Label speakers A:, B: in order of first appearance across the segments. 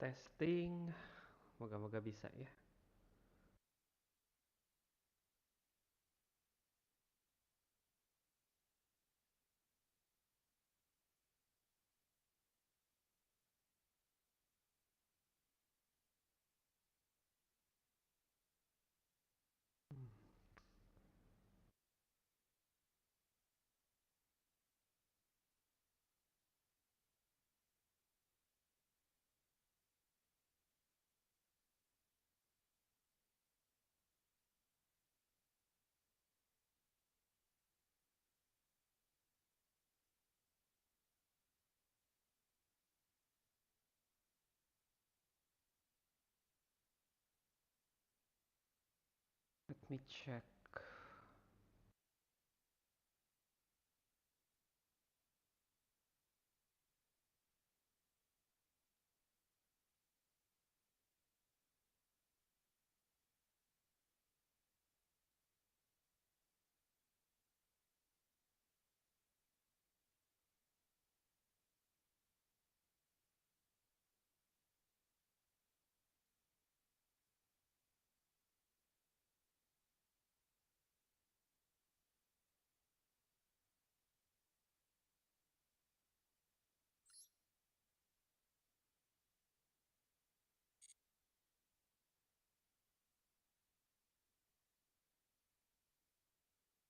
A: Testing, moga-moga bisa ya. Let me check.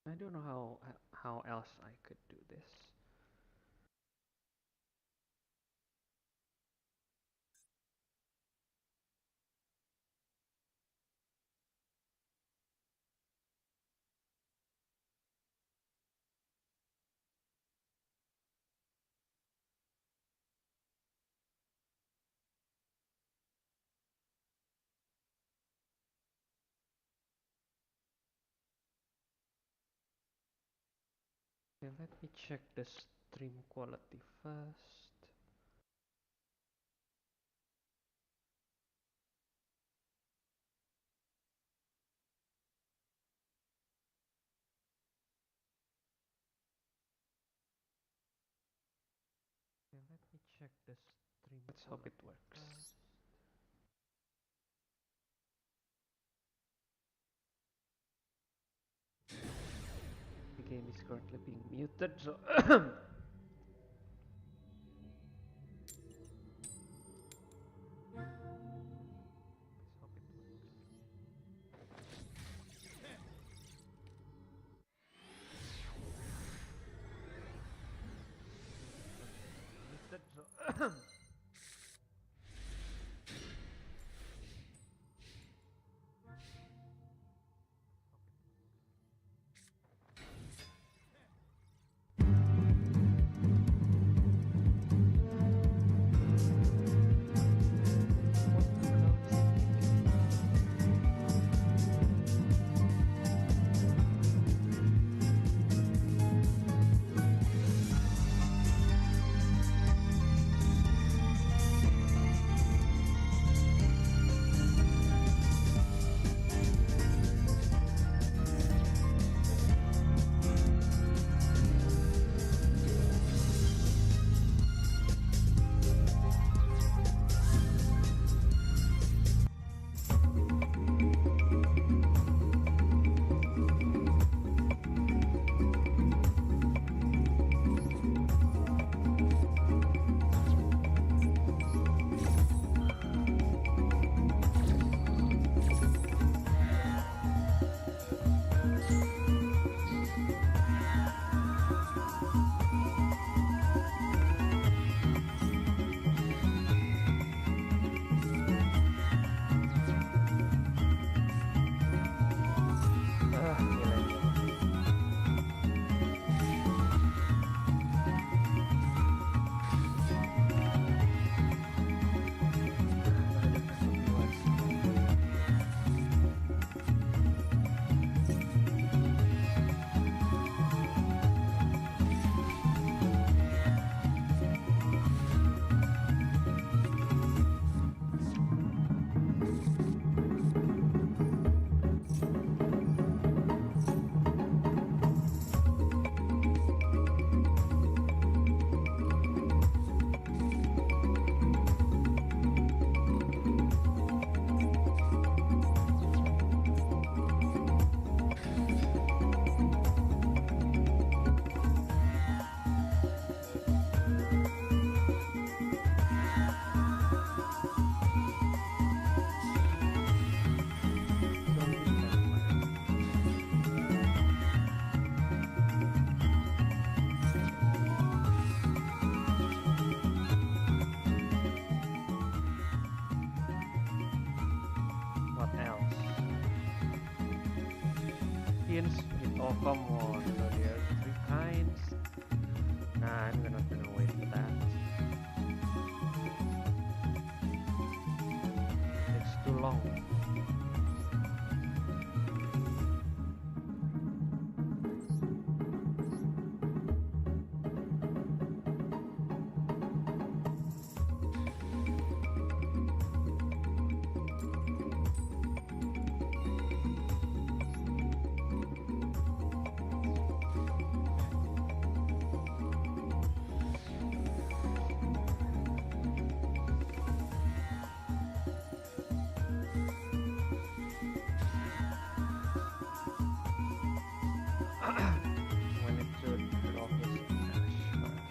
A: I don't know how else I could do this. Okay, let me check the stream quality first. Okay, let me check the stream. Let's hope it works. The game is currently being muted, so let's hope it works. Muted, so champions. Oh come on, so there are 3 kinds. Nah, I'm not gonna wait for that. Takes too long. When it should drop his dash first.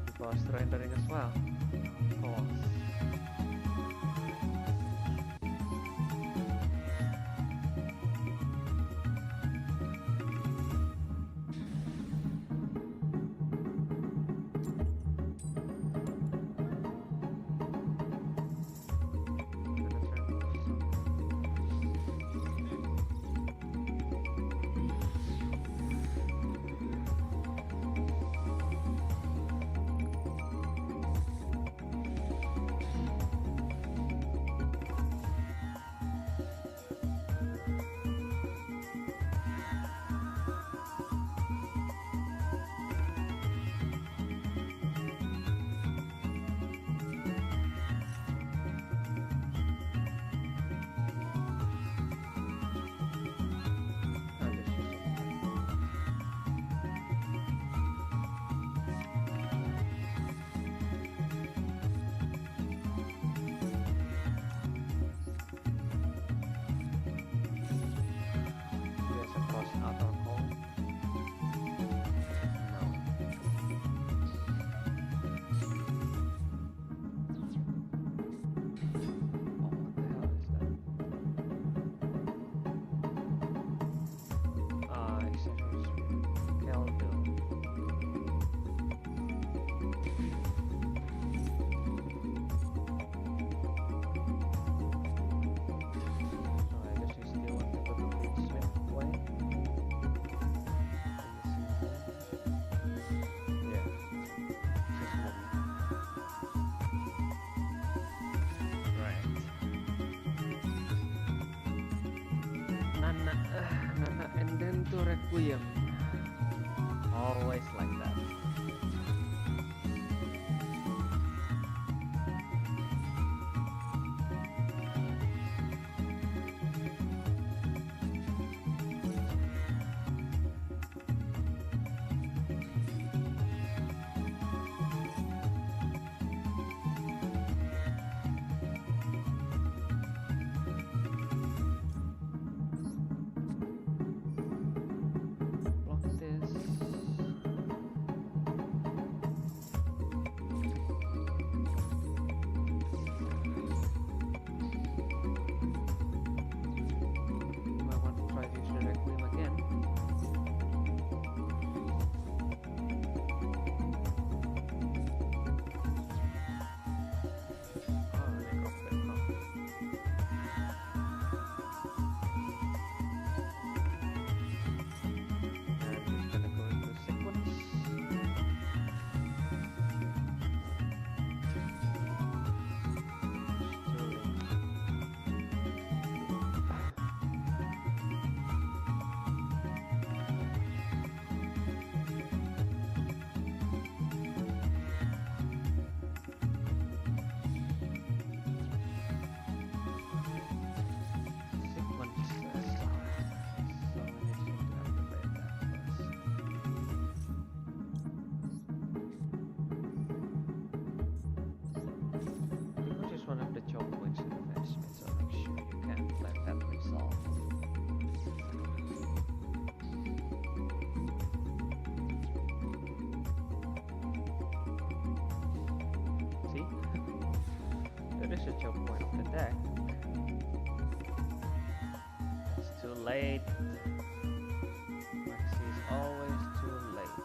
A: Because rendering as well. Of course. Nana and then to Requiem. Always like that. That is a choke point of the deck. late. Maxi is always too late.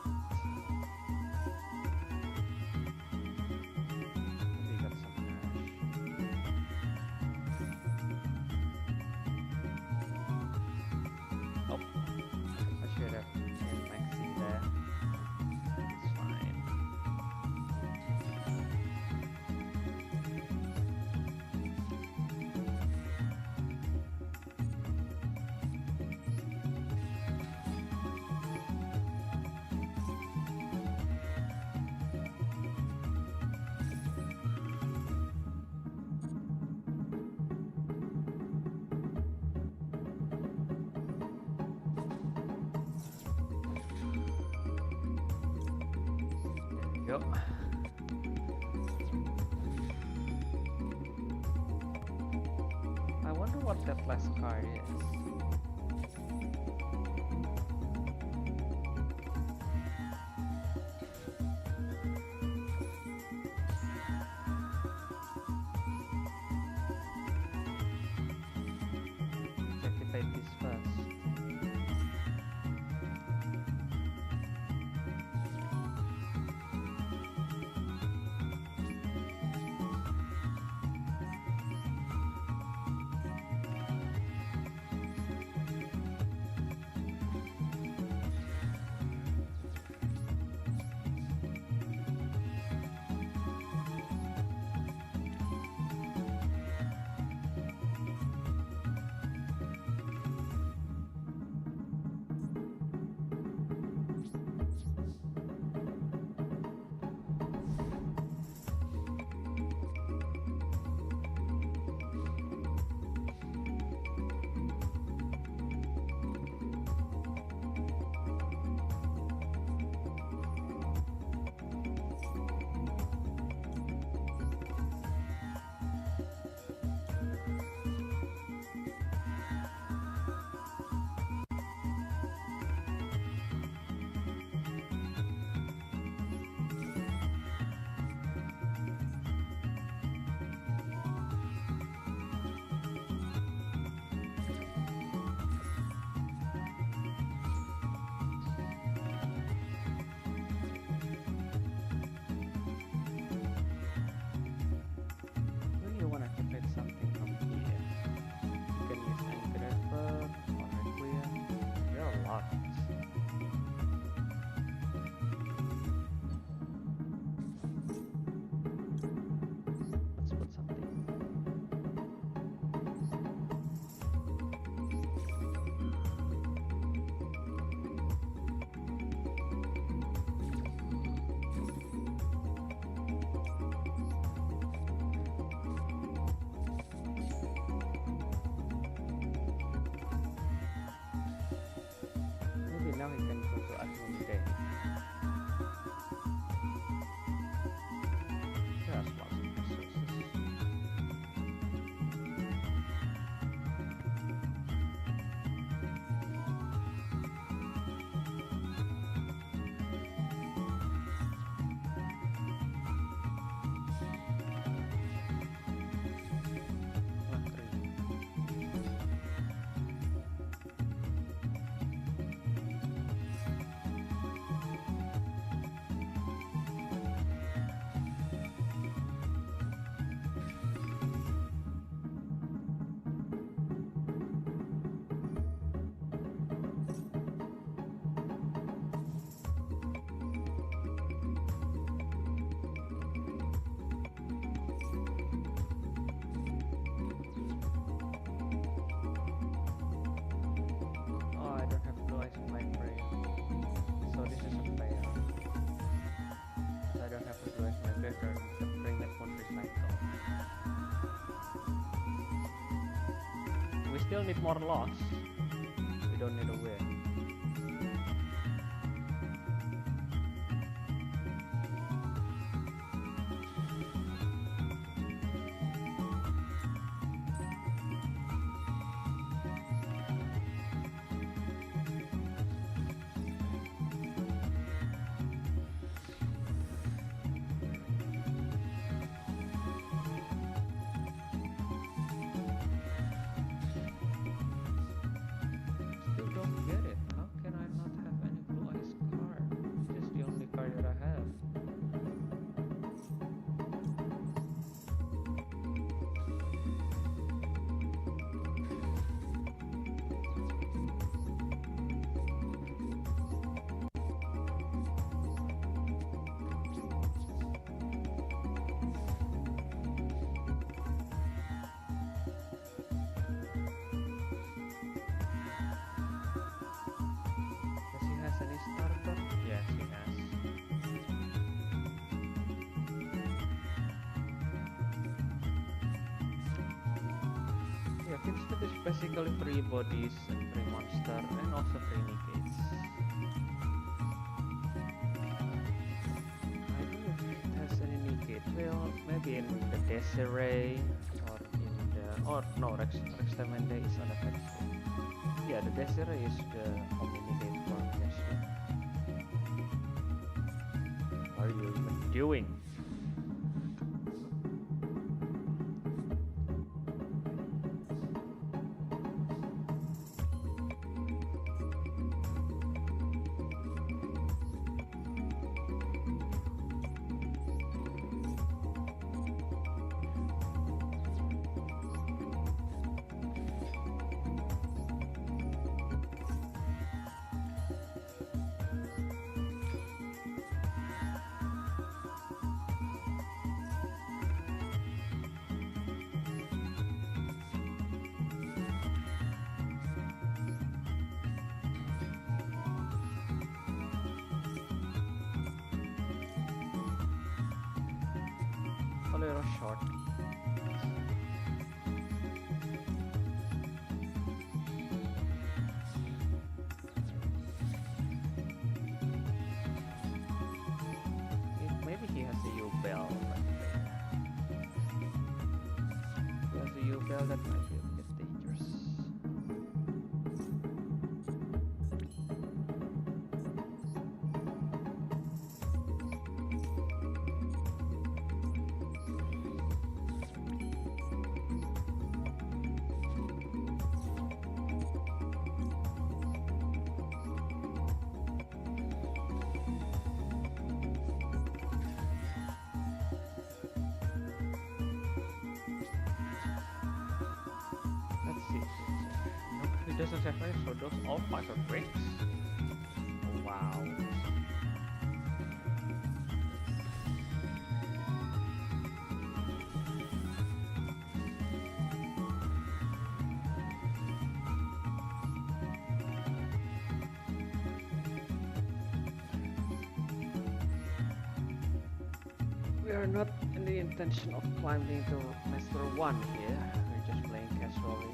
A: Maybe got some cash. Oh, I should have seen Maxi there. It's fine. Yep. I wonder what that last card is. Activate this first. Now he can go to admin game. Just lots of resources. We still need more loss. We don't need a win. That is basically free bodies, free monster, and also free negates. I don't know if it has any negate. Well, maybe in the Desiree or in the no, Rex Temende is unaffected. Yeah, the Desiree is the only negate for Yasuo. What are you even doing? A little short. Maybe he has a U-Bell right there. He has a U-Bell that might be a bit dangerous. Doesn't have any, so those all 5 are bricks. Oh, wow. We are not in the intention of climbing to Master 1 here. We're just playing casually.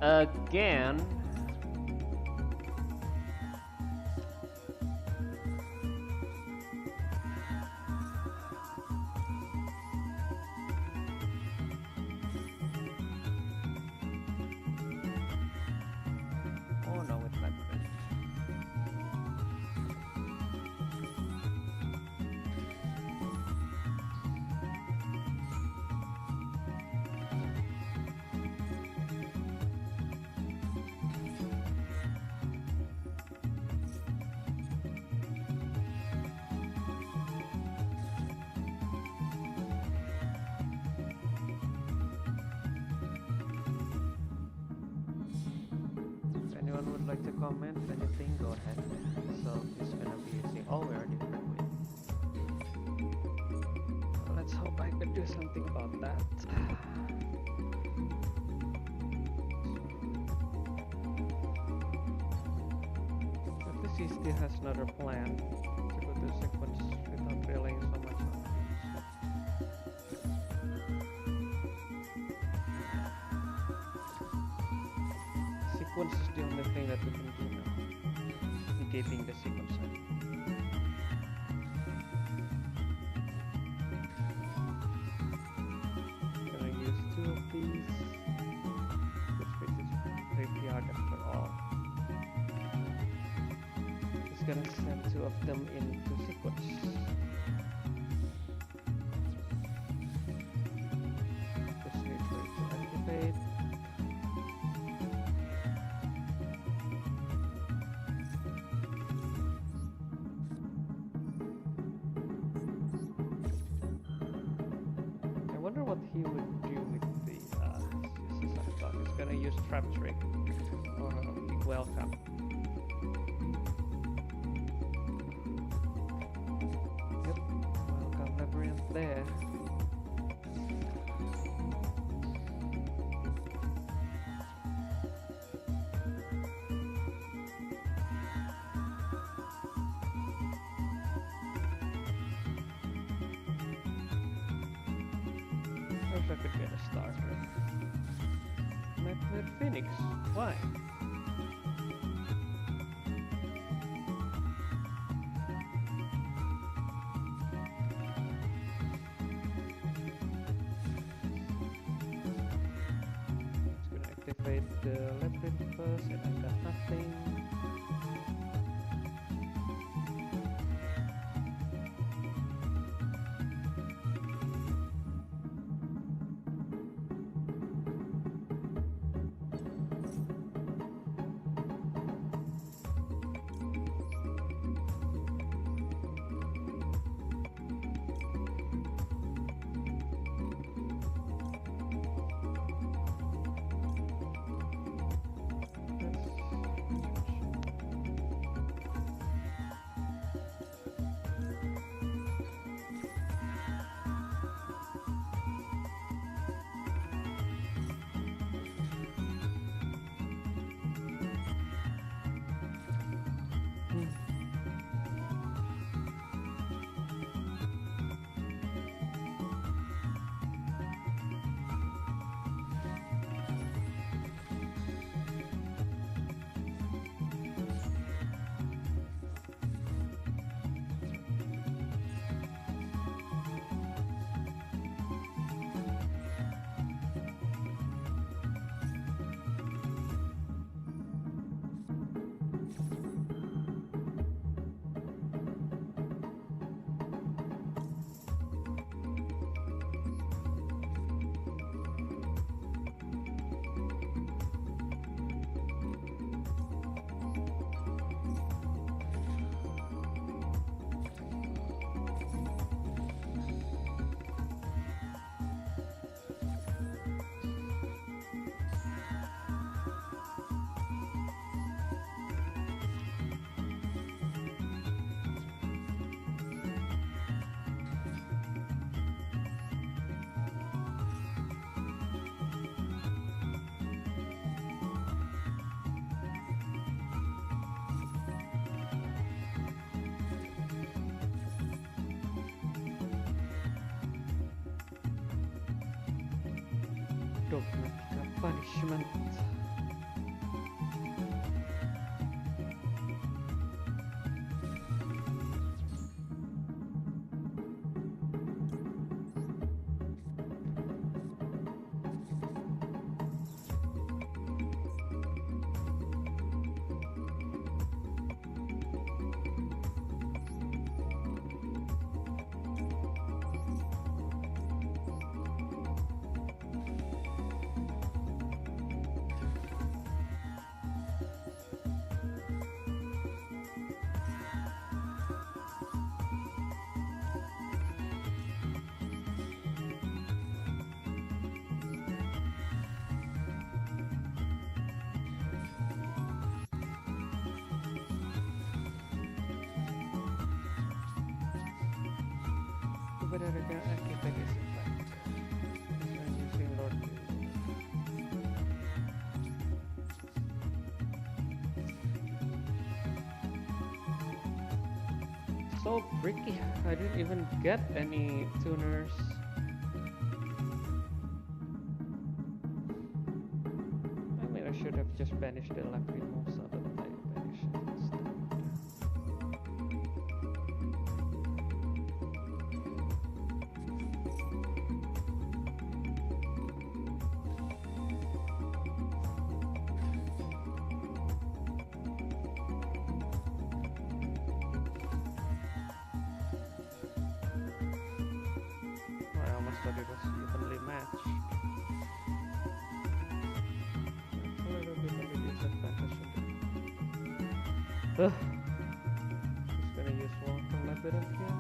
A: Again. Oh no, it's not good. Would like to comment anything, go ahead. So it's gonna be using we're different way. So let's hope I could do something about that. At least he still has another plan to go to sequence without relying so much on it. Sequence is the only thing that we can do now. Negating the sequence. Gonna use 2 of these, which is graveyard after all. It's gonna send 2 of them into sequence. Just wait for it to activate. What he would do with the he's gonna use trap trick or big welcome. get there. Wish I could get a starter. Nightmare Phoenix, why? Activate the labyrinth first, and I got nothing. Dogmatic punishment. But I can activate this effect. I'm using Lord. So tricky. I didn't even get any tuners. I mean, I should have just banished the lacrimal so that I banish it instead. I almost thought it was evenly matched. A little bit of a disadvantage. Just gonna use water labyrinth here.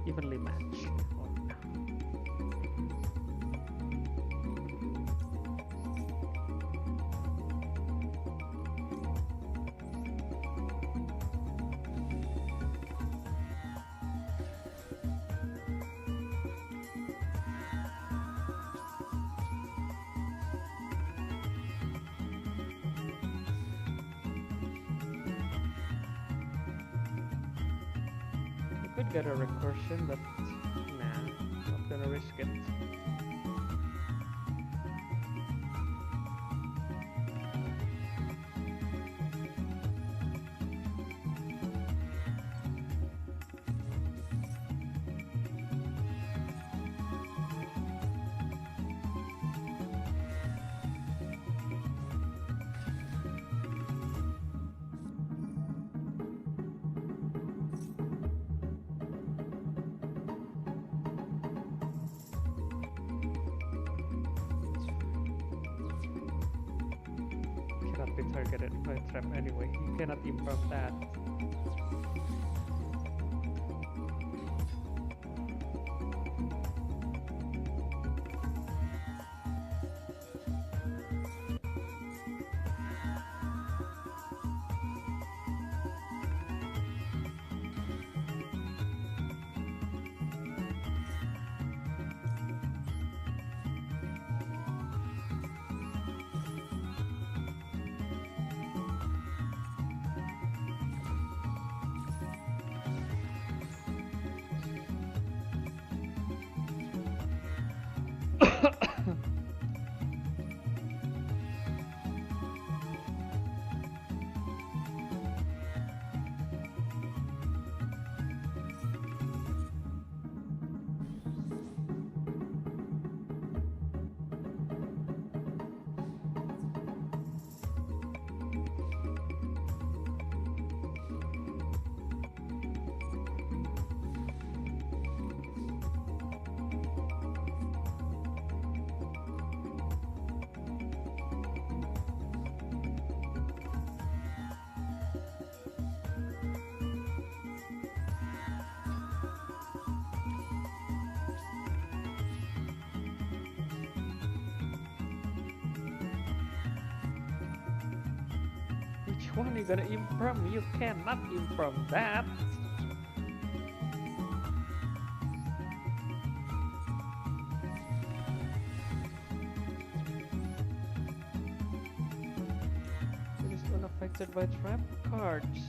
A: evenly matched. Oh, no. Could get a recursion, but nah, not gonna risk it. Cannot be targeted by a trap anyway. You cannot improv that. Which one you gonna improv? You cannot improv that. It is unaffected by trap cards.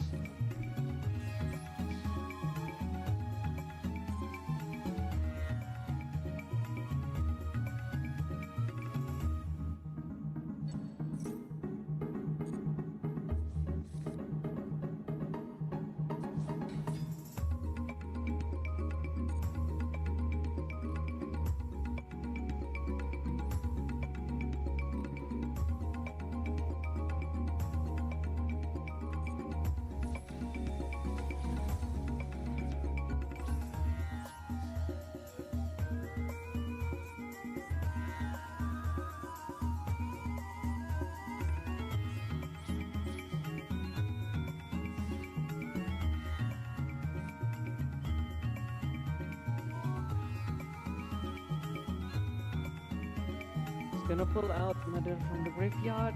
A: Gonna pull out Mother from the graveyard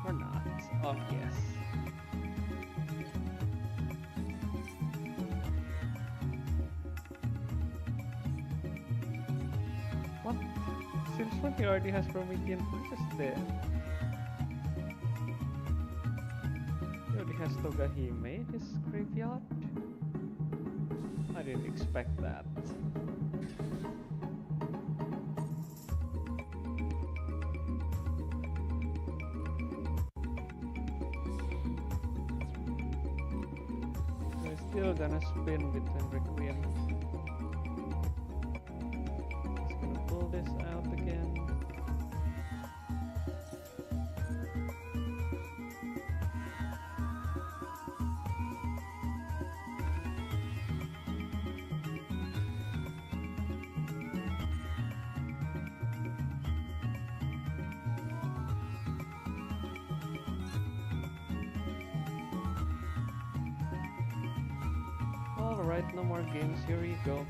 A: or not? Oh yes. What? Since when he already has Promethean Princess there? He already has Togahime in his graveyard? I didn't expect that. Still gonna spin between Requiem. Just gonna pull this out again. Alright, no more games, here you go.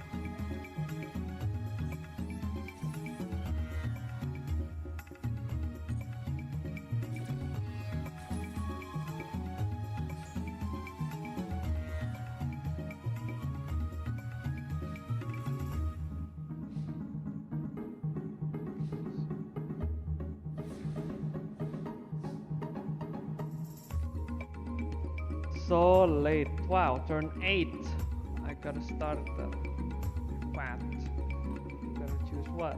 A: So late. Wow, turn 8. I gotta start what? Gotta choose what?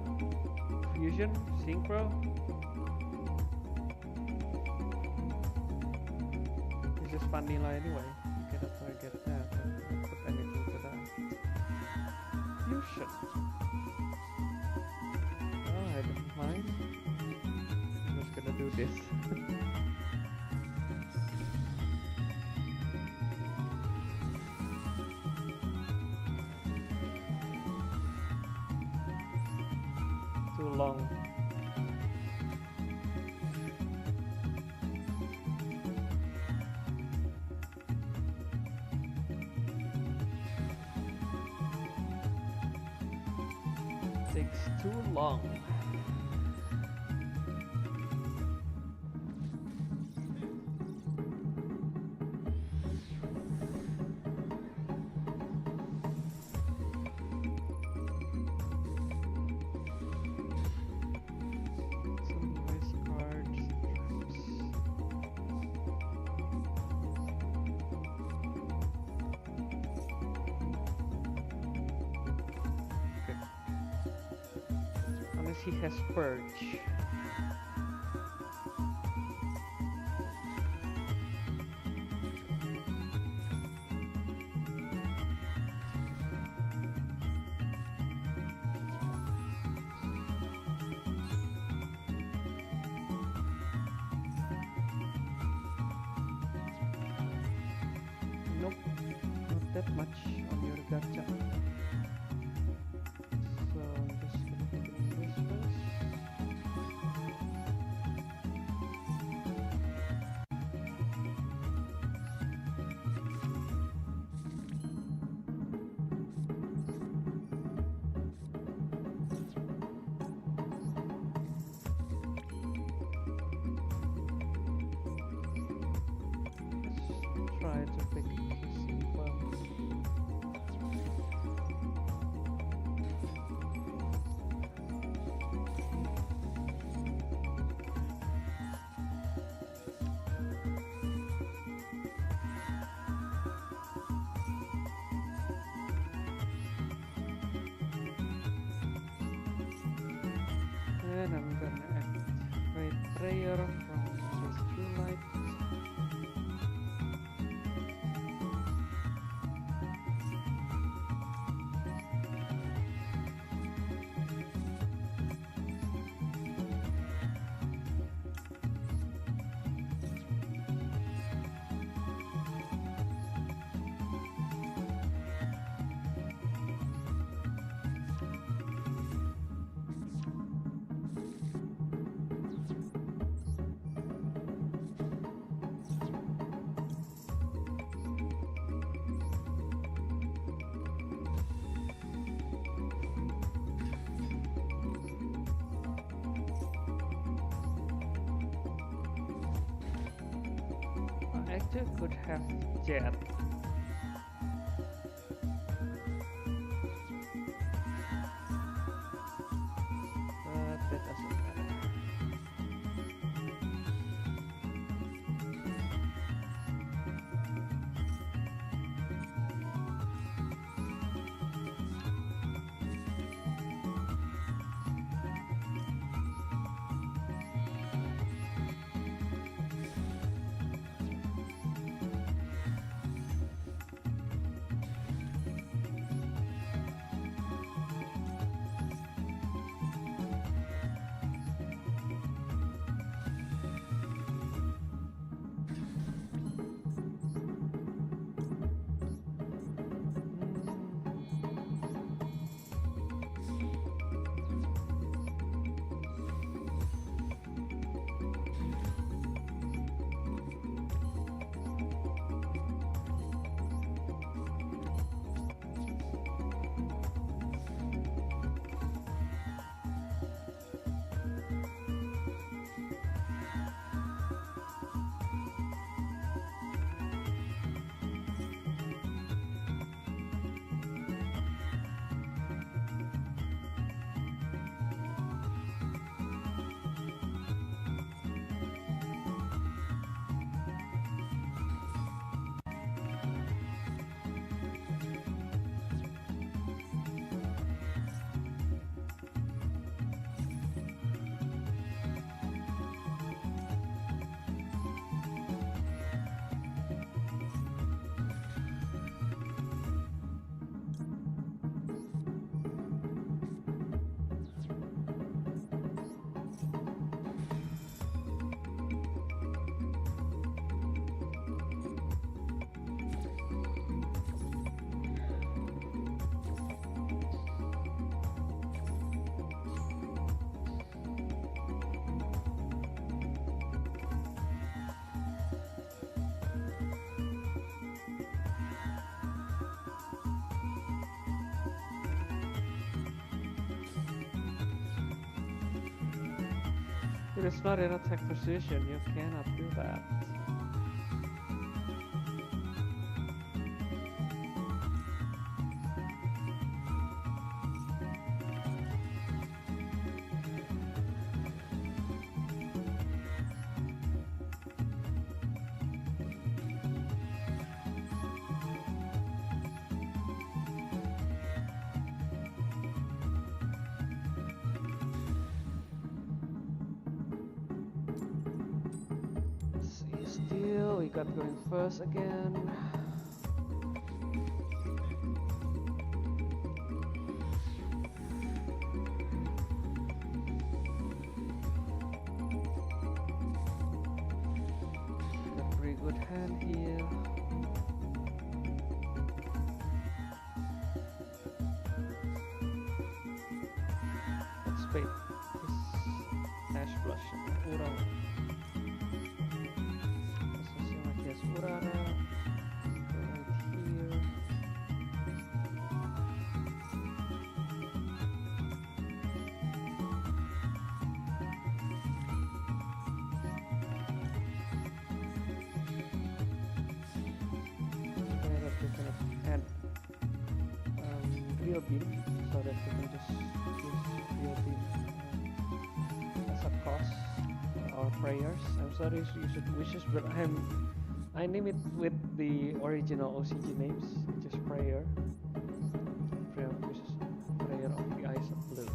A: Fusion? Synchro? It's just vanilla anyway. You cannot target that. Don't put anything to that. Fusion. Oh, I don't mind. I'm just gonna do this. Too long. Takes too long. He has purge. Nope, not that much on your gacha. So I'm just gonna put it in this first. Let's try to pick a simple. And I'm gonna activate prayer from this true light. Actually could have jet. But that doesn't matter. It is not an attack position, you cannot do that. Still, we got going first again. Got a pretty good hand here. Let's wait. This Ash Blush. Urara. Urara, right here. Okay, that we can add real beam, so that we can just use real beam as a cost for our prayers. I'm sorry to use wishes, but I name it with the original OCG names, which is prayer. Prayer, which is prayer of the eyes of blue.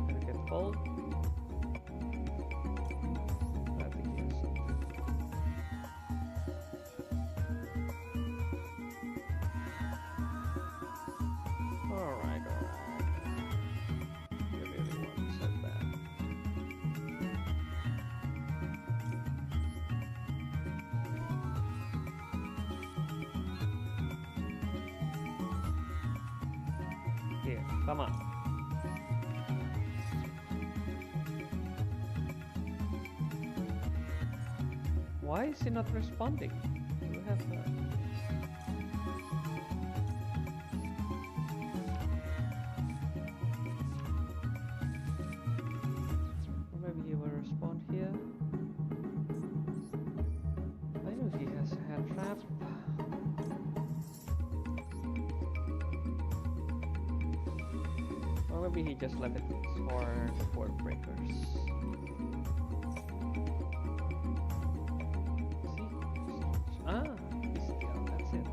A: Gonna get cold. I think he has something. Alright. You really want it so bad. Here, come on. Why is he not responding? You have maybe he will respond here. I know he has a hand trap. Or maybe he just left it for the board breakers. See? Ah, he's still, that's it.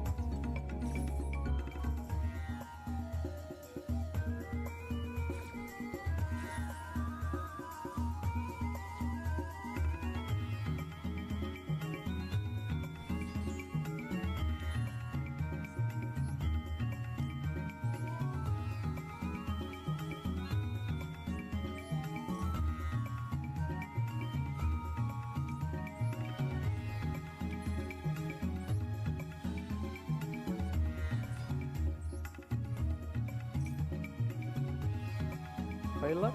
A: Failure? No.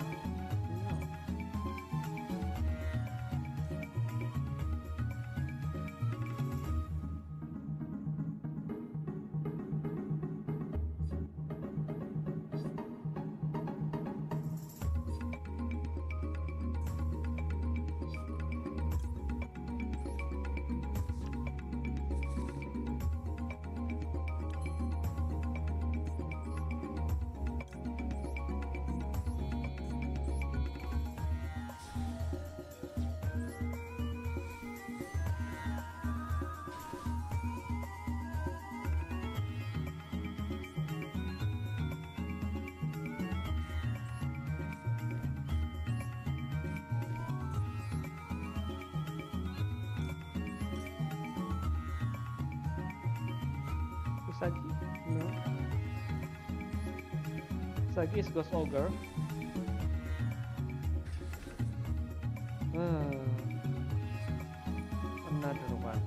A: Usagi? No. Usagi is Ghost Ogre. Another one.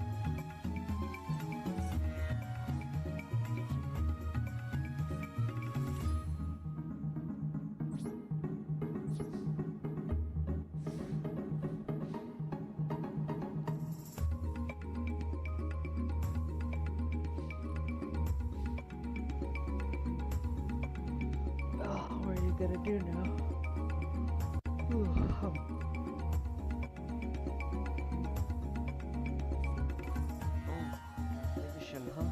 A: gonna do now? Oh, revision, huh?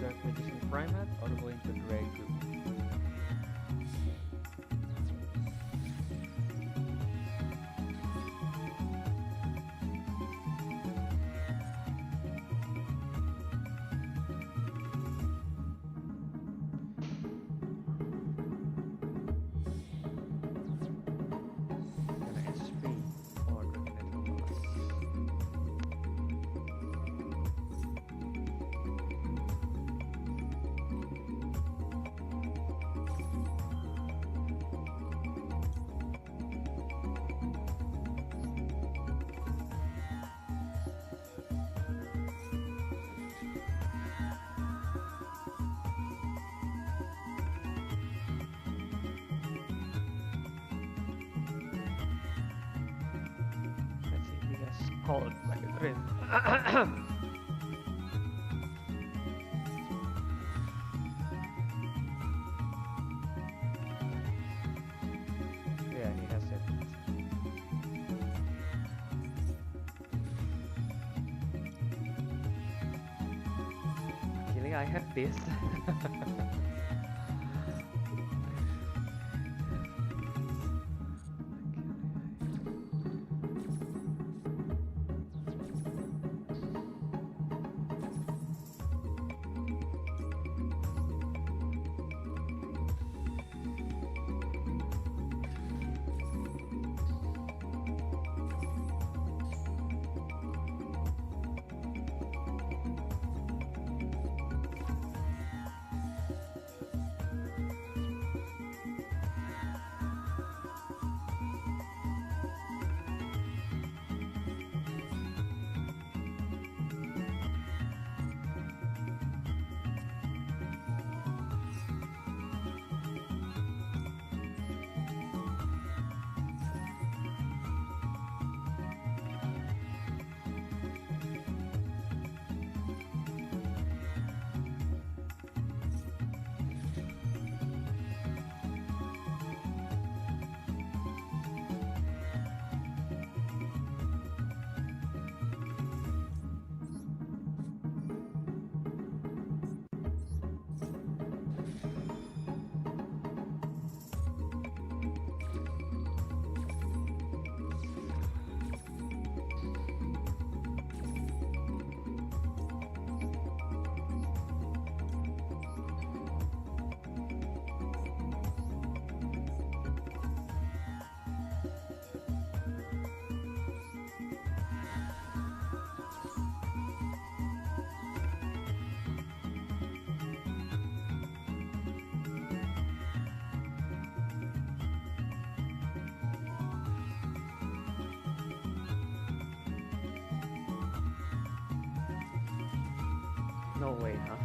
A: Dark Magician Primate or going to drag group? Gonna SP or Dragon Plus? Let's see if he gets called by the grid. Yeah, he has it. Actually, I have this. No way, huh?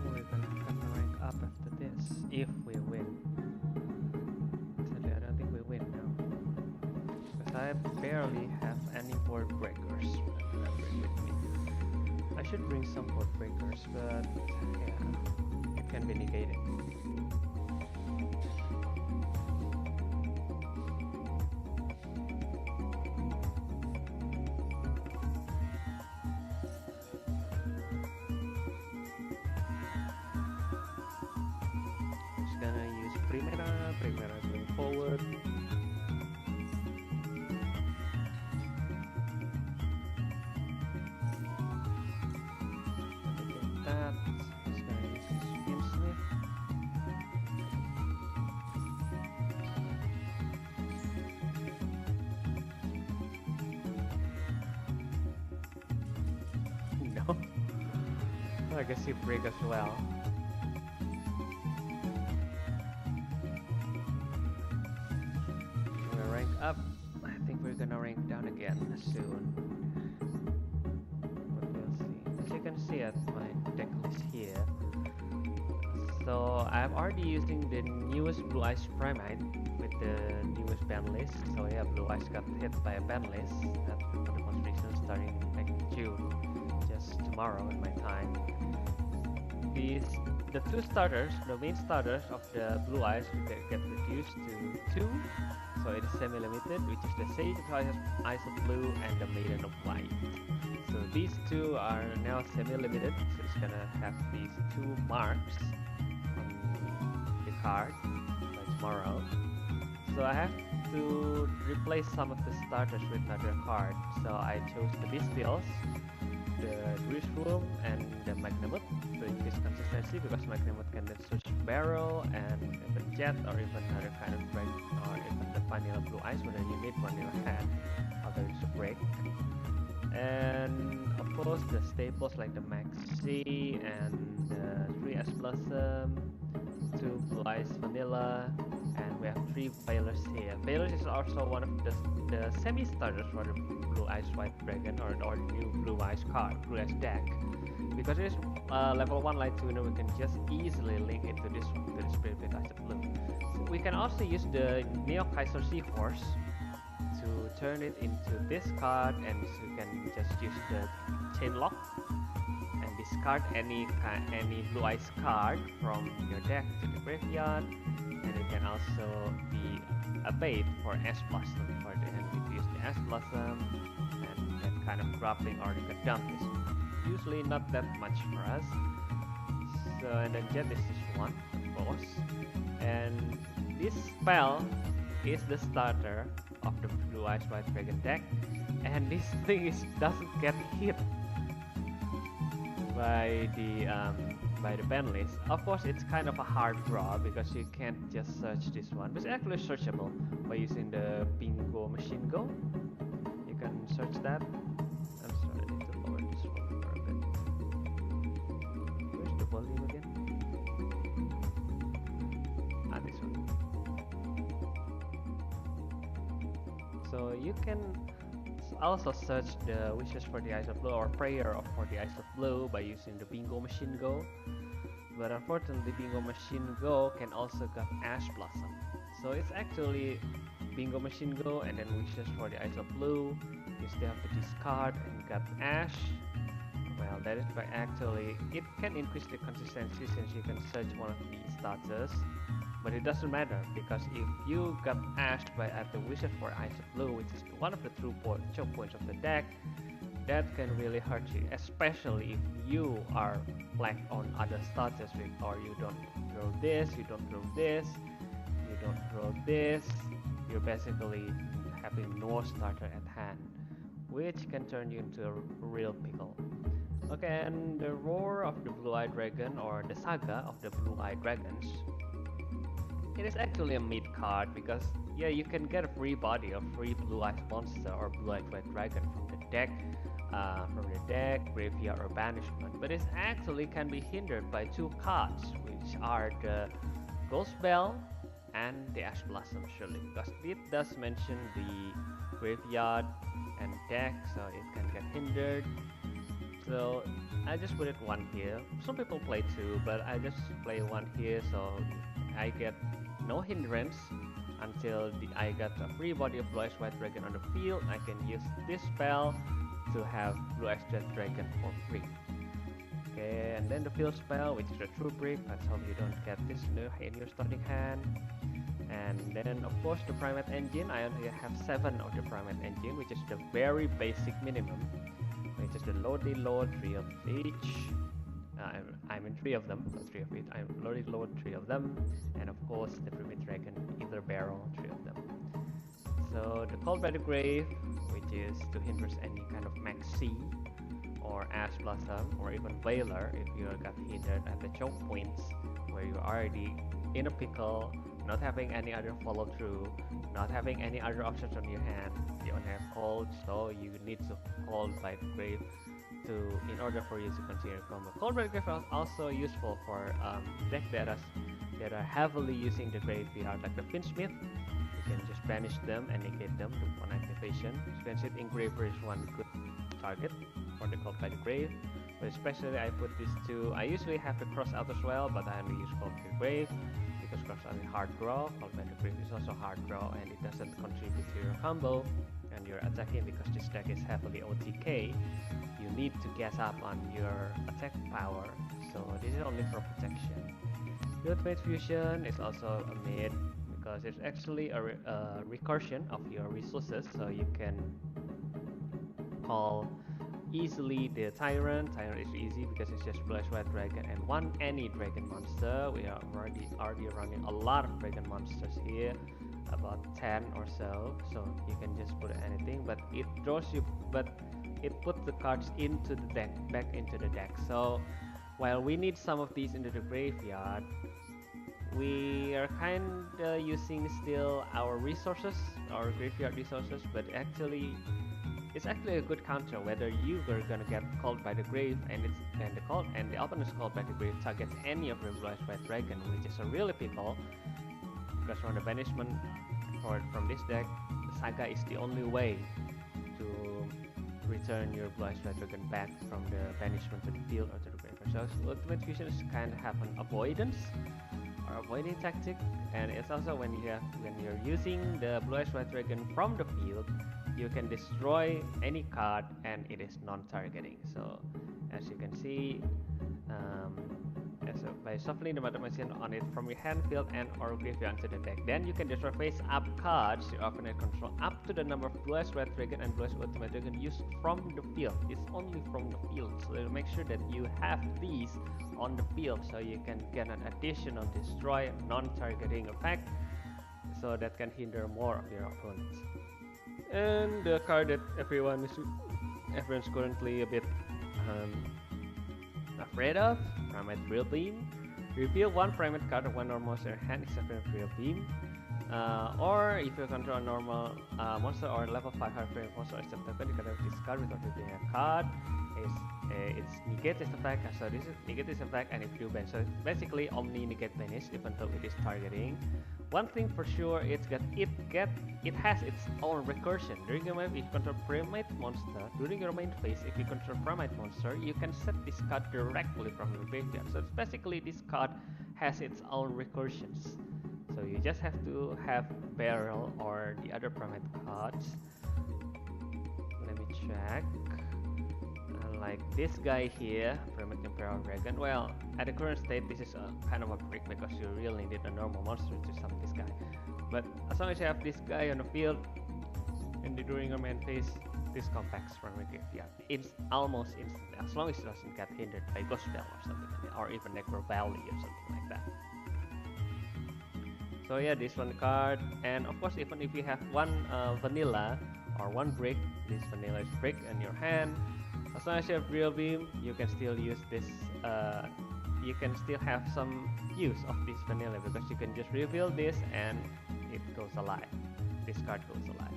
A: We're gonna have to rank up after this if we win. Sadly, I don't think we win now. Because I barely have any board breakers. I should bring some board breakers, but yeah, it can be negated. Just gonna use Primera going forward. That is gonna use Spin Smith. Legacy break as well. We're rank up. I think we're gonna rank down again soon. But we'll see. As you can see at my deck list here. So I'm already using the newest Blue Eyes Primite with the newest ban list. So yeah, Blue Eyes got hit by a ban list at the most recent starting like June, just tomorrow in my time. The two starters, the main starters of the Blue Eyes get reduced to 2. So it is semi-limited, which is the Sage of Eyes of Blue and the Maiden of White. So these two are now semi-limited, so it's gonna have these 2 marks on the card by tomorrow. So I have to replace some of the starters with another card. So I chose the Bestials, the Grease Room, and the Magnamut to increase consistency, because Magnamut can then switch Barrel and even Jet or even other kind of break, or even the Vanilla Blue Eyes, whether you need one in your hand, other to break. And of course the staples like the Maxi and the 3 S Blossom, 2 Blue Eyes Vanilla, and we have 3 Failures here. Failures is also one of the semi-starters for the Blue Eyes White Dragon, or new Blue Eyes card, Blue Eyes deck. Because it is level 1 light tuner, we can just easily link it to this Spirit Eyes of Blue. So we can also use the Neo Kaiser Seahorse to turn it into this card, and you can just use the Chain Lock and discard any Blue Eyes card from your deck to the graveyard. And it can also be a bait for Ash Blossom for the enemy to use the Ash Blossom, and that kind of grappling or the dump is usually not that much for us. So, and then Jet is this one, of course. And this spell is the starter of the Blue Eyes White Dragon deck, and this thing doesn't get hit by the ban list. Of course, it's kind of a hard draw because you can't just search this one, but it's actually searchable by using the Bingo Machine Go. You can search that. I'm sorry, I need to lower this volume for a bit. Where's the volume again? Ah, this one. So you can also search the Wishes for the Eyes of Blue or Prayer for the Eyes of Blue by using the Bingo Machine Go. But unfortunately, Bingo Machine Go can also get Ash Blossom. So it's actually Bingo Machine Go and then Wishes for the Eyes of Blue. You still have to discard and get Ash. Well, that is by actually, it can increase the consistency since you can search one of the starters. But it doesn't matter, because if you got ashed by at the Wishes for Eyes of Blue, which is one of the true choke points of the deck, that can really hurt you, especially if you are black on other starters, or you don't throw this, you don't throw this, you don't throw this, you're basically having no starter at hand, which can turn you into a real pickle. Okay, and the Roar of the Blue-Eyed Dragon, or the Saga of the Blue-Eyed Dragons, it is actually a mid card, because yeah, you can get a free body of free Blue-Eyed Monster or Blue-Eyed Red Dragon from the deck, graveyard, or banishment. But it actually can be hindered by 2 cards, which are the Ghost Bell and the Ash Blossom, surely, because it does mention the graveyard and deck, so it can get hindered. So I just put it 1 here. Some people play 2, but I just play 1 here, so I get no hindrance until I got a free body of Blue Eyes White Dragon on the field. I can use this spell to have Blue Eyes Jet Dragon for free. Okay, and then the field spell, which is the True Brick. Let's hope you don't get this in your starting hand. And then of course the Primate Engine. I only have 7 of the Primate Engine, which is the very basic minimum, which is the loaded load 3 of each. I'm in 3 of them, not 3 of it. I'm loaded load 3 of them, and of course the Primate Dragon, either barrel 3 of them. So the Call by the Grave, which is to hinder any kind of Maxi or Ash Blossom or even Veiler if you got hindered at the choke points where you're already in a pickle, not having any other follow through, not having any other options on your hand. You only have Call, so you need to Call by the Grave in order for you to continue combo. Cold Red Graveyard is also useful for deck that are heavily using the graveyard, like the Finsmith. You can just banish them and negate them on activation. Finsmith Engraver is one good target for the Called by the Grave. But especially I put these two. I usually have the Cross out as well, but I only use Called by the Grave because Cross out is hard draw. Called by the Grave is also hard draw, and it doesn't contribute to your combo. And you're attacking because this deck is heavily OTK. You need to gas up on your attack power, so this is only for protection. The Ultimate Fusion is also a mid because it's actually a recursion of your resources, so you can call easily the Tyrant. Tyrant is easy because it's just Blue Eyes White Dragon and any dragon monster. We are already running a lot of dragon monsters here, about 10 or so. So you can just put anything, but it draws you, but it puts the cards into the deck, back into the deck. So while we need some of these into the graveyard, we are kinda using still our resources, our graveyard resources, but actually it's actually a good counter whether you are gonna get called by the grave and the opponent's called by the grave targets any of your Blue Eyes White Dragon, which is a really pickle because from the banishment from this deck, the Saga is the only way to return your Blue Eyes White Dragon back from the banishment to the field or to the graveyard. So Ultimate Fusion is kind of have an avoidance or avoiding tactic, and it's also when you're using the Blue Eyes White Dragon from the field, you can destroy any card and it is non-targeting. So as you can see, by shuffling the Mathematician on it from your hand, field, and or graveyard to the deck, then you can destroy face-up cards your opponent control up to the number of Blue Eyes Red Dragon and Blue Eyes Ultimate Dragon used from the field. It's only from the field, so make sure that you have these on the field so you can get an additional destroy non-targeting effect, so that can hinder more of your opponents. And the card that everyone's currently a bit afraid of, Primite Real Beam. Reveal one Primate card of one or more in your hand except for Real Beam. Or if you control a normal monster or level 5 high frame monster except weapon, you can have this card without revealing a card. It's negate this effect, so this is negate this effect, and if you ban, so basically Omni negate banish even though it is targeting. One thing for sure, it has its own recursion. During your main, if you control Primate monster, during your main phase, if you control Primate monster, you can set this card directly from your graveyard. So it's basically this card has its own recursions. So you just have to have Barrel or the other Primate cards. Let me check. Like this guy here, Primate Imperial Dragon. Well, at the current state, this is a kind of a brick because you really need a normal monster to summon this guy. But as long as you have this guy on the field, and during your main phase, this compacts from your graveyard. It's almost instant, as long as it doesn't get hindered by Ghost Bell or something, or even Necro Valley or something like that. So yeah, this one card, and of course, even if you have one vanilla or one brick, this vanilla is brick in your hand. As long as you have Real Beam, you can still use this, you can still have some use of this vanilla because you can just reveal this and it goes alive. This card goes alive.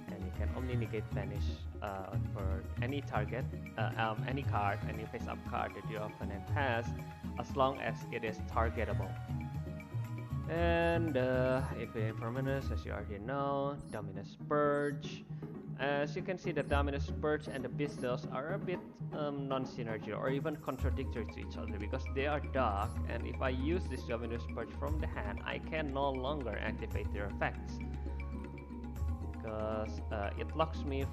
A: And you can Omni negate banish for any target, any card, any face-up card that your opponent has, as long as it is targetable. And Infinite Permanence, as you already know, Dominus Purge. As you can see, the Dominus Purge and the Pistols are a bit non-synergy or even contradictory to each other because they are dark, and if I use this Dominus Purge from the hand, I can no longer activate their effects because it locks me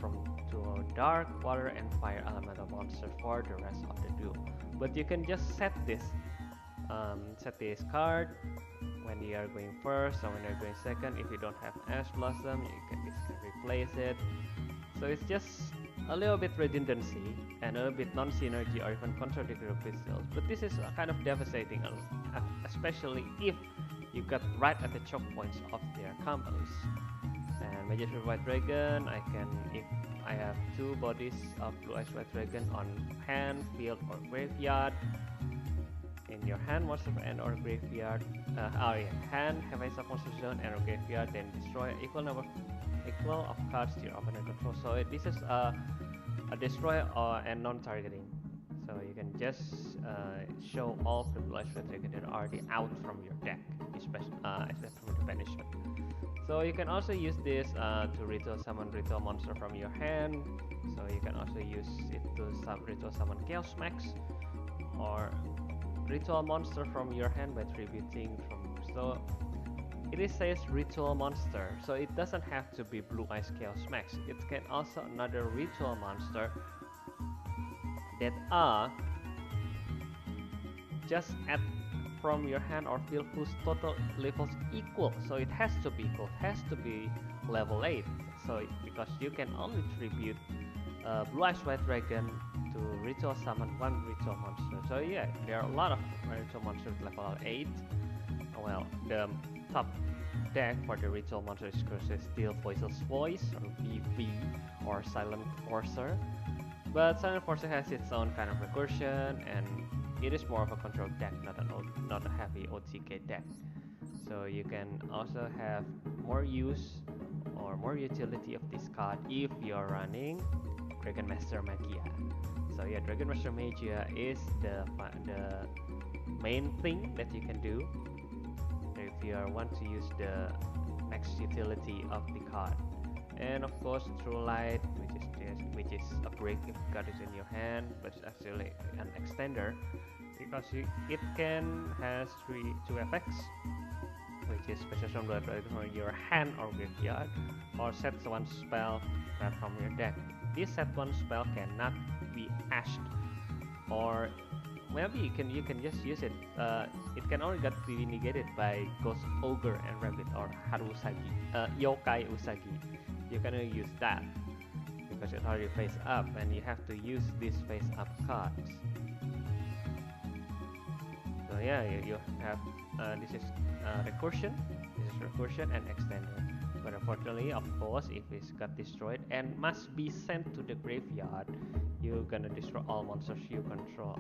A: to dark, water, and fire elemental monsters for the rest of the duel. But you can just set this card when you are going first or when you're going second. If you don't have Ash Blossom, you can replace it. So it's just a little bit redundancy and a little bit non-synergy or even contradictory of pistols. But this is kind of devastating, especially if you got right at the choke points of their combos. And Majestic White Dragon, if I have two bodies of Blue Eyes White Dragon on hand, field, or graveyard. In your hand, monster and or graveyard, hand, have a monster zone and or graveyard, then destroy equal of cards to your opponent control. So this is destroy and non-targeting. So you can just show all the Blue Eyes Red Dragon that are already out from your deck, especially except from the banishment. So you can also use this to ritual summon ritual monster from your hand. So you can also use it to ritual summon Chaos Max or ritual monster from your hand by tributing from. So it says ritual monster, so it doesn't have to be Blue Eyes Chaos Max. It can also another ritual monster that are just add from your hand or field whose total levels equal. So it has to be equal, has to be level 8. So because you can only tribute Blue Eyes White Dragon to ritual summon one ritual monster. So yeah, there are a lot of ritual monsters level 8. Well, the top deck for the ritual monster is Steel Voiceless Voice or VV or Silent Forcer. But Silent Forcer has its own kind of recursion, and it is more of a control deck, not a heavy OTK deck. So you can also have more use or more utility of this card if you're running Dragon Master Magia. So yeah, Dragon Master Magia is the main thing that you can do if you want to use the next utility of the card. And of course, True Light, which is a break if you got it in your hand, but it's actually an extender because it can has two effects, which is special summon Blue Eyes from your hand or graveyard, or set one spell from your deck. This set one spell cannot be ashed, or maybe you can just use it. It can only get be negated by Ghost Ogre and Rabbit or Haru Usagi, Yokai Usagi. You can only use that because it already face up, and you have to use these face up cards. So yeah, you have this is recursion, and extender. But unfortunately, of course, if it got destroyed and must be sent to the graveyard, you're gonna destroy all monsters you control.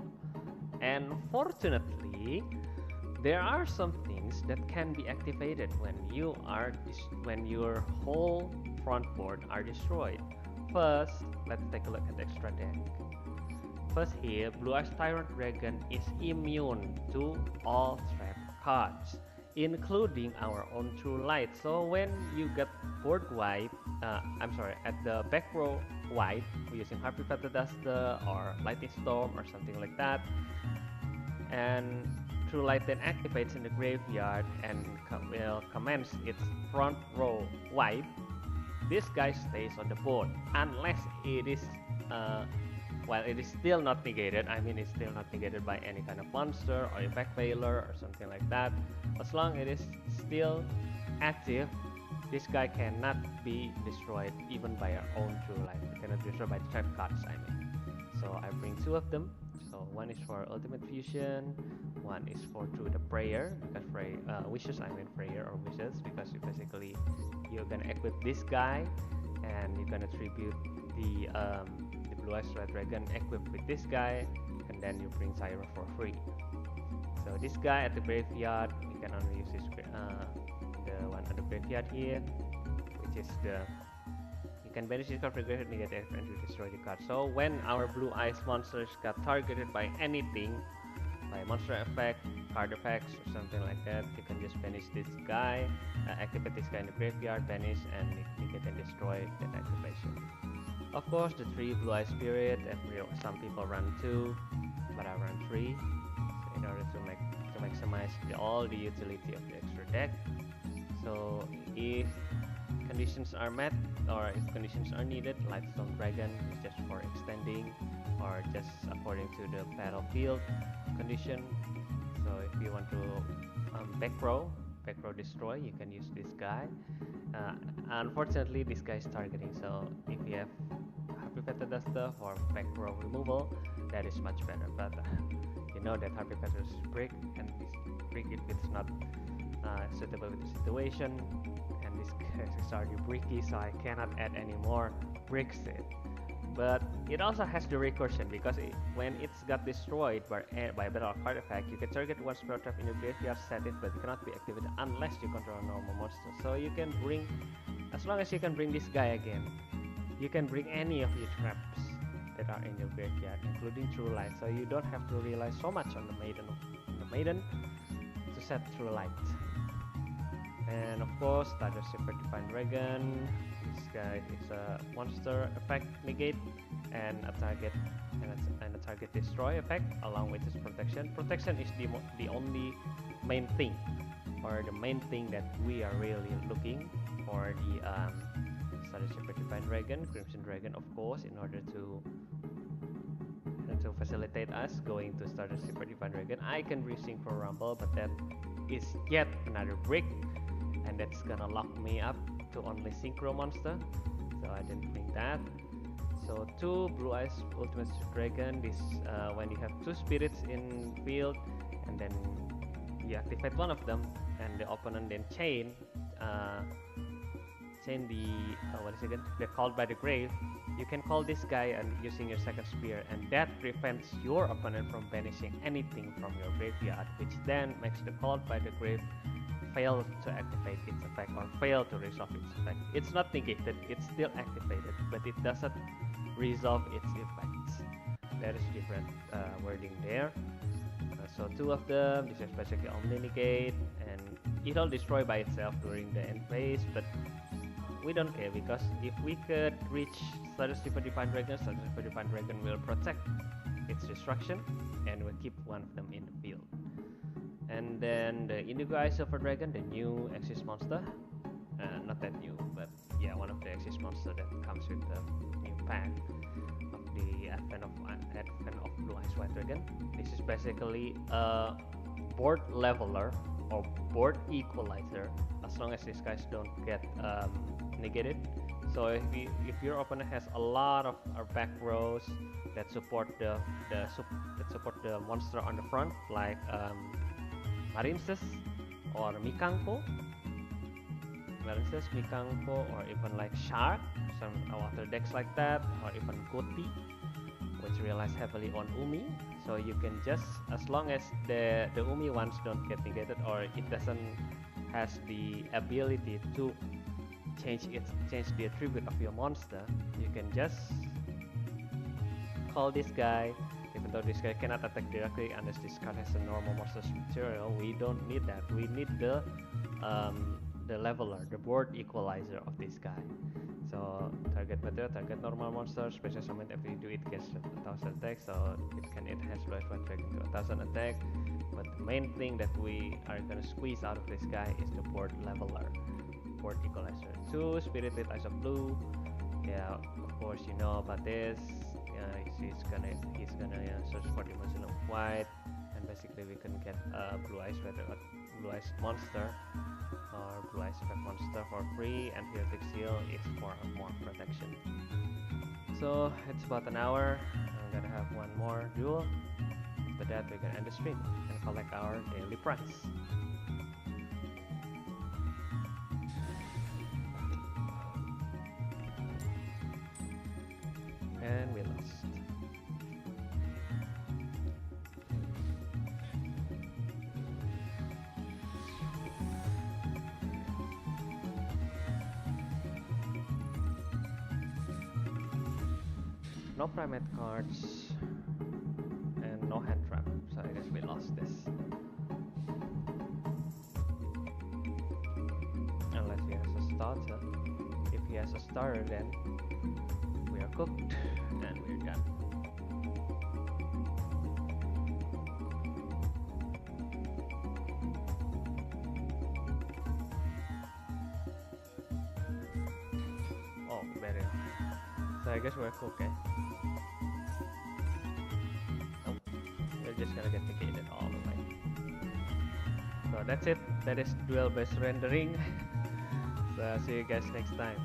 A: And fortunately, there are some things that can be activated when your whole front board are destroyed. First, let's take a look at the extra deck. First here, Blue Eyes Tyrant Dragon is immune to all trap cards, including our own True Light. So when you get board wipe, at the back row wipe using Harpy Feather Duster or Lightning Storm or something like that, and True Light then activates in the graveyard and will commence its front row wipe. This guy stays on the board unless it is it is still not negated. I mean, it's still not negated by any kind of monster or effect failure or something like that. As long as it is still active, this guy cannot be destroyed even by our own True Light. It cannot be destroyed by the trap cards, I mean. So I bring two of them. So one is for Ultimate Fusion, one is for Through the Prayer, because wishes, I mean prayer or wishes, because you're gonna equip this guy and you're gonna tribute the Blue Eyes Red Dragon equipped with this guy, and then you bring Zyra for free. So this guy at the graveyard, you can only use the one at the graveyard here, which is you can banish this card from the graveyard negative and to destroy the card. So when our Blue Eyes monsters got targeted by anything, by monster effect, card effects, or something like that, you can just banish this guy, activate this guy in the graveyard, banish, and negate and destroy that activation. Of course, the 3 Blue Eye Spirit, some people run 2, but I run 3, so in order to maximize all the utility of the extra deck. So if conditions are met, or if conditions are needed, Lightstone Dragon is just for extending, or just according to the battlefield condition. So if you want to back row destroy, you can use this guy. Unfortunately, this guy is targeting, so if you have Harpy Feather Duster for back row removal, that is much better. But you know that Harpy Feather is brick, and this brick if it's not suitable with the situation, and this guy is already bricky, so I cannot add any more bricks to it. But it also has the recursion, because when it's got destroyed by a battle of card effect, you can target one spell trap in your graveyard, set it, but it cannot be activated unless you control a normal monster. So you can bring, as long as you can bring this guy again, you can bring any of your traps that are in your graveyard, including True Light. So you don't have to rely so much on the maiden to set True Light. And of course, Starter Super Divine Dragon. This guy is a monster effect negate and a target destroy effect along with his protection. Protection is the only main thing, or the main thing that we are really looking for the Starter Super Divine Dragon, Crimson Dragon, of course, in order to facilitate us going to Starter Super Divine Dragon. I can Synchro Rumble, but that is yet another brick, and that's gonna lock me up to only Synchro monster, so I didn't bring that. So 2 Blue Eyes Ultimate Dragon. This when you have 2 spirits in field, and then you activate one of them, and the opponent then chain the what is it again? The Called by the Grave. You can call this guy and using your second spear, and that prevents your opponent from banishing anything from your graveyard, which then makes the Called by the Grave fail to activate its effect or fail to resolve its effect. It's not negated, it's still activated, but it doesn't resolve its effects. There is different wording there. So 2 of them. This is basically Omni Negate, and it'll destroy by itself during the end phase, but we don't care, because if we could reach Starter Super Divine Dragon, Starter Super Divine Dragon will protect its destruction and will keep one of them in the field. And then the Indigo Eye Silver Dragon, the new Axis monster. Not that new, but yeah, one of the Axis monster that comes with the new pack of the Advent of Blue Eyes White Dragon. This is basically a board leveler or board equalizer, as long as these guys don't get negated. So if your opponent has a lot of back rows that support the monster on the front, like Marinces or Mikanko, or even like Shark, some water decks like that, or even Koti, which relies heavily on Umi. So you can just, as long as the Umi ones don't get negated, or it doesn't has the ability to change the attribute of your monster, you can just call this guy. Even though this guy cannot attack directly unless this card has a normal monster's material, we don't need that. We need the leveler, the board equalizer of this guy. So target material, target normal monster, special summon after you do it gets 1000 attack, so it has Blue Eyes White Dragon to 1000 attack. But the main thing that we are gonna squeeze out of this guy is the board leveler, board equalizer. 2 Spirited Eyes of Blue. Yeah, of course you know about this. He's gonna search for the Dimension of White, and basically we can get a Blue Eyes monster or Blue Eyes effect monster for free, and Heretic Seal is for more protection. So it's about an hour. I'm gonna have one more duel. After that we're gonna end the stream and collect our daily prize. And we lost. No Primate cards and no hand trap, so I guess we lost this. Unless he has a starter. If he has a starter, then we are cooked and we're done. Oh, very. So I guess we're cooked, eh? Oh, we're just gonna get negated all the way. So that's it. That is duel based rendering. So see you guys next time.